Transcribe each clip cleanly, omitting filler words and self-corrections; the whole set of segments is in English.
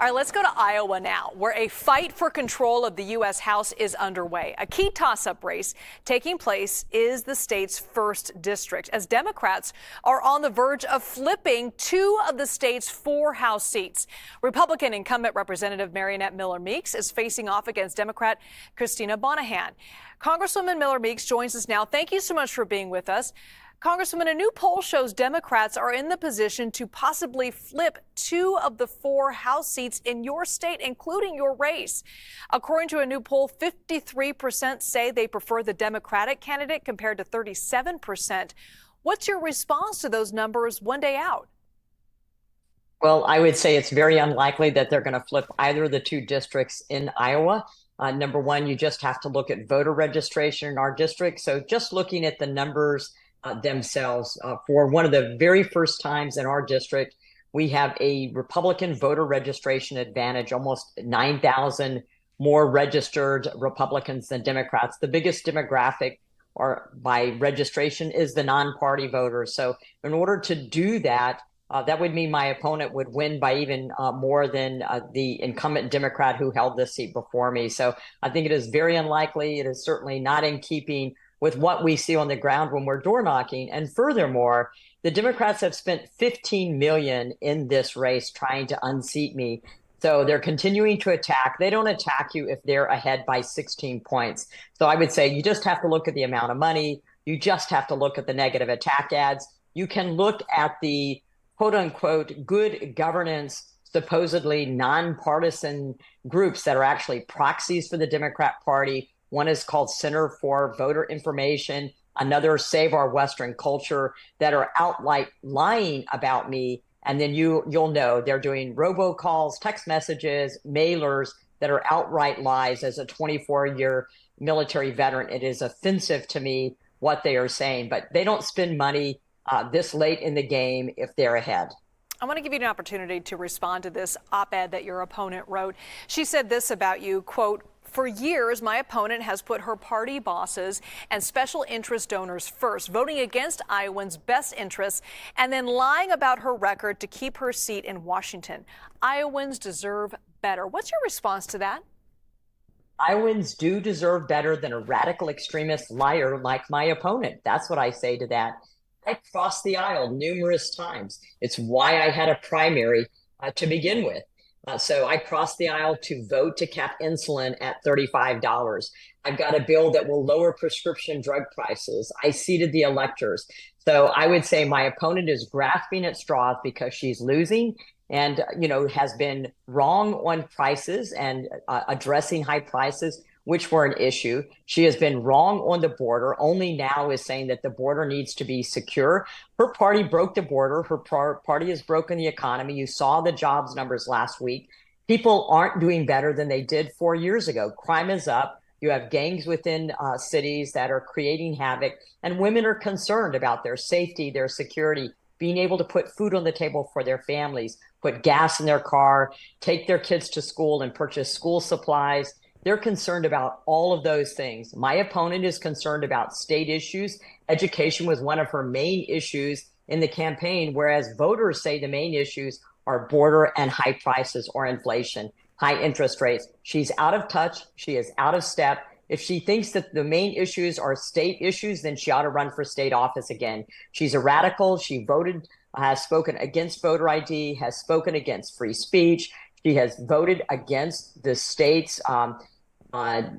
All right, let's go to Iowa now, where a fight for control of the U.S. House is underway. A key toss-up race taking place is the state's first district, as Democrats are on the verge of flipping two of the state's 4 House seats. Republican incumbent Representative Mariannette Miller-Meeks is facing off against Democrat Christina Bohannan. Congresswoman Miller-Meeks joins us now. Thank you so much for being with us. Congresswoman, a new poll shows Democrats are in the position to possibly flip 2 of the 4 House seats in your state, including your race. According to a new poll, 53% say they prefer the Democratic candidate compared to 37%. What's your response to those numbers one day out? Well, I would say it's very unlikely that they're going to flip either of the 2 districts in Iowa. Number one, you just have to look at voter registration in our district. So just looking at the numbers themselves, for one of the very first times in our district, we have a Republican voter registration advantage, almost 9,000 more registered Republicans than Democrats. The biggest demographic or by registration is the non-party voters. So in order to do that, that would mean my opponent would win by even more than the incumbent Democrat who held this seat before me. So I think it is very unlikely. It is certainly not in keeping with what we see on the ground when we're door knocking. And furthermore, the Democrats have spent $15 million in this race trying to unseat me. So they're continuing to attack. They don't attack you if they're ahead by 16 points. So I would say you just have to look at the amount of money. You just have to look at the negative attack ads. You can look at the quote unquote good governance, supposedly nonpartisan groups that are actually proxies for the Democrat Party. One is called Center for Voter Information, another Save Our Western Culture, that are outright lying about me. And then you'll know they're doing robocalls, text messages, mailers that are outright lies. As a 24-year military veteran, it is offensive to me what they are saying, but they don't spend money this late in the game if they're ahead. I want to give you an opportunity to respond to this op-ed that your opponent wrote. She said this about you, quote, "For years, my opponent has put her party bosses and special interest donors first, voting against Iowans' best interests and then lying about her record to keep her seat in Washington. Iowans deserve better." What's your response to that? Iowans do deserve better than a radical extremist liar like my opponent. That's what I say to that. I crossed the aisle numerous times. It's why I had a primary to begin with. So I crossed the aisle to vote to cap insulin at $35. I've got a bill that will lower prescription drug prices. I seated the electors. So I would say my opponent is grasping at straws because she's losing and, has been wrong on prices and addressing high prices, which were an issue. She has been wrong on the border, only now is saying that the border needs to be secure. Her party broke the border. Her party has broken the economy. You saw the jobs numbers last week. People aren't doing better than they did 4 years ago. Crime is up. You have gangs within cities that are creating havoc, and women are concerned about their safety, their security, being able to put food on the table for their families, put gas in their car, take their kids to school and purchase school supplies. They're concerned about all of those things. My opponent is concerned about state issues. Education was one of her main issues in the campaign, whereas voters say the main issues are border and high prices or inflation, high interest rates. She's out of touch. She is out of step. If she thinks that the main issues are state issues, then she ought to run for state office again. She's a radical. She has spoken against voter ID, has spoken against free speech. She has voted against the state's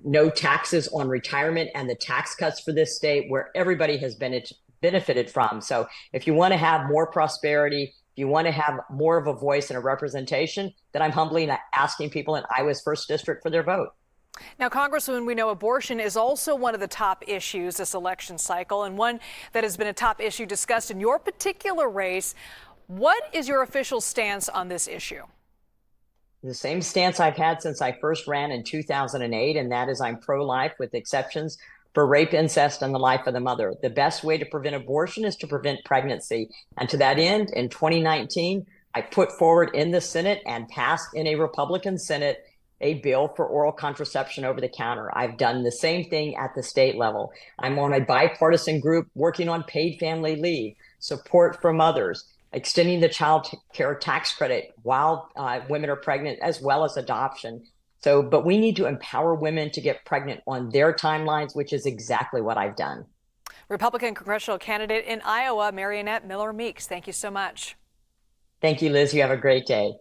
no taxes on retirement and the tax cuts for this state, where everybody has benefited from. So if you want to have more prosperity, if you want to have more of a voice and a representation, then I'm humbly asking people in Iowa's 1st District for their vote. Now, Congresswoman, we know abortion is also one of the top issues this election cycle, and one that has been a top issue discussed in your particular race. What is your official stance on this issue? The same stance I've had since I first ran in 2008, and that is I'm pro-life with exceptions for rape, incest, and the life of the mother. The best way to prevent abortion is to prevent pregnancy. And to that end, in 2019, I put forward in the Senate and passed in a Republican Senate a bill for oral contraception over the counter. I've done the same thing at the state level. I'm on a bipartisan group working on paid family leave, support for mothers, extending the child care tax credit while women are pregnant, as well as adoption. So, but we need to empower women to get pregnant on their timelines, which is exactly what I've done. Republican congressional candidate in Iowa, Mariannette Miller-Meeks, thank you so much. Thank you, Liz. You have a great day.